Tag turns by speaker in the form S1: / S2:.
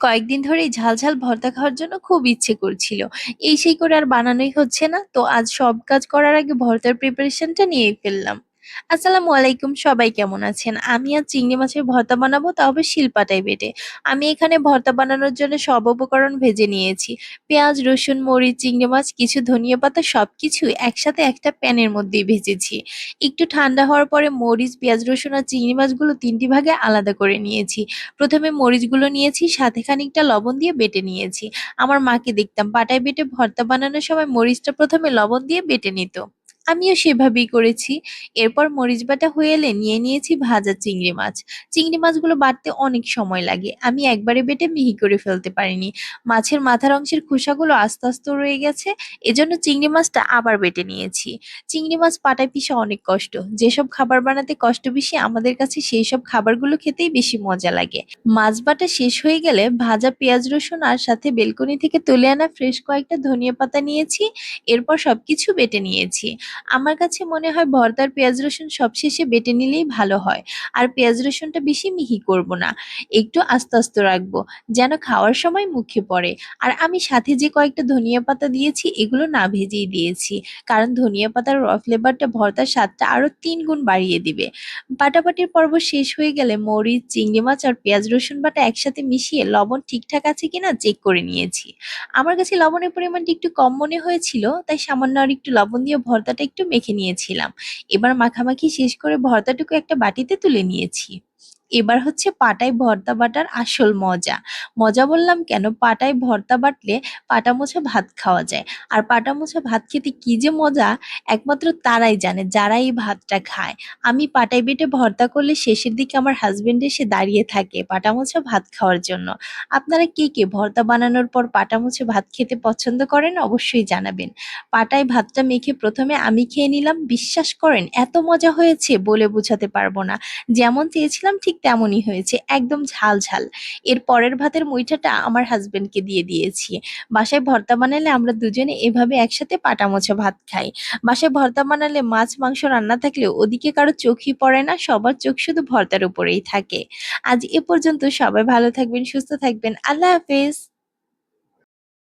S1: কয়েকদিন ধরেই ঝাল, ঝাল ভর্তা খাওয়ার জন্য খুব ইচ্ছে করছিল। এই সেই করে আর বানানোই হচ্ছে না। তো আজ সব কাজ করার আগে ভর্তার প্রিপারেশনটা নিয়েই ফেললাম। আসসালামু আলাইকুম, সবাই কেমন আছেন? আমি আজ চিংড়ি মাছের ভর্তা বানাবো, তাও আবার শিলপাটায় বেটে। আমি এখানে ভর্তা বানানোর জন্য সব উপকরণ ভেজে নিয়েছি। পেঁয়াজ, রসুন, মরিচ, চিংড়ি মাছ, কিছু ধনিয়া পাতা সবকিছু একসাথে একটা প্যানের মধ্যেই ভেজেছি। একটু ঠান্ডা হওয়ার পরে মরিচ, পেঁয়াজ, রসুন আর চিংড়ি মাছগুলো ৩টি ভাগে আলাদা করে নিয়েছি। প্রথমে মরিচগুলো নিয়েছি, সাথে খানিকটা লবণ দিয়ে বেটে নিয়েছি। আমার মাকে দেখতাম পাটায় বেটে ভর্তা বানানোর সময় মরিচটা প্রথমে লবণ দিয়ে বেটে নিত। আমিও সেভাবেই করেছি। এরপর মরিচ বাটা হয়ে এলে নিয়ে নিয়েছি ভাজা চিংড়ি মাছ। চিংড়ি মাছগুলো বাটতে অনেক সময় লাগে। আমি একবারে বেটে মিহি করে ফেলতে পারিনি। মাছের মাথার অংশের খোসাগুলো আস্তে আস্তে রয়ে গেছে। এজন্য চিংড়ি মাছটা আবার বেটে নিয়েছি। চিংড়ি মাছ পাটায় পিষা অনেক কষ্ট। যেসব খাবার বানাতে কষ্ট বেশি, আমাদের কাছে সেই সব খাবারগুলো খেতেই বেশি মজা লাগে। মাছ বাটা শেষ হয়ে গেলে ভাজা পেঁয়াজ, রসুন আর সাথে বেলকনি থেকে তুলে আনা ফ্রেশ কয়েকটা ধনিয়া পাতা নিয়েছি। এরপর সবকিছু বেটে নিয়েছি। আমার কাছে মনে হয় ভর্তার পেঁয়াজ রসুন সবশেষে বেটে নিলেই ভালো হয়। আর পেঁয়াজ রসুনটা বেশি মিহি করব না, একটু আস্তে আস্তে রাখবো, যেন খাওয়ার সময় মুখে পড়ে। আর আমি সাথে যে কয়েকটা ধনিয়া পাতা দিয়েছি, এগুলো না ভেজেই দিয়েছি, কারণ ধনিয়া পাতার র ফ্লেভারটা ভর্তার স্বাদটা আরো ৩ গুণ বাড়িয়ে দিবে। বাটাবাটির পর্ব শেষ হয়ে গেলে মরিচ, চিংড়ি মাছ আর পেঁয়াজ রসুন বাটা একসাথে মিশিয়ে লবণ ঠিকঠাক আছে কিনা চেক করে নিয়েছি। আমার কাছে লবণের পরিমাণটা একটু কম মনে হয়েছিল, তাই সামান্য আর একটু লবণ দিয়ে ভর্তাটা একটু মেখে নিয়েছিলাম। এবার মাখামাখি শেষ করে ভর্তাটুকু একটা বাটিতে তুলে নিয়েছি। এবার হচ্ছে পাটায় ভর্তা বাটার আসল মজা। মজা বললাম কেন, পাটায় ভর্তা বাটলে পাটা মোছা ভাত খাওয়া যায়। আর পাটা মোছা ভাত খেতে কি যে মজা, একমাত্র তারাই জানে যারা এই ভাতটা খায়। আমি পাটায় বেটে ভর্তা করলে শেষের দিকে আমার হাজবেন্ড এসে দাঁড়িয়ে থাকে পাটা মোছা ভাত খাওয়ার জন্য। আপনারা কে কে ভর্তা বানানোর পর পাটা মুছে ভাত খেতে পছন্দ করেন অবশ্যই জানাবেন। পাটায় ভাতটা মেখে প্রথমে আমি খেয়ে নিলাম। বিশ্বাস করেন এত মজা হয়েছে বলে বোঝাতে পারবো না। যেমন চেয়েছিলাম ঠিক তেমনই হয়েছে, একদম ঝাল ঝাল। এর পরের ভাতের মুইঠাটা আমার হাজবেন্ডকে দিয়ে দিয়েছি। বাসায় ভর্তা বানালে আমরা দুজনে এভাবে একসাথে পাটা মোছা ভাত খাই। বাসায় ভর্তা বানালে মাছ মাংস রান্না থাকলে ওদিকে কারো চোখই পড়ে না, সবার চোখ শুধু ভর্তার উপরেই থাকে। আজ এ পর্যন্ত, সবাই ভালো থাকবেন, সুস্থ থাকবেন। আল্লাহ হাফেজ।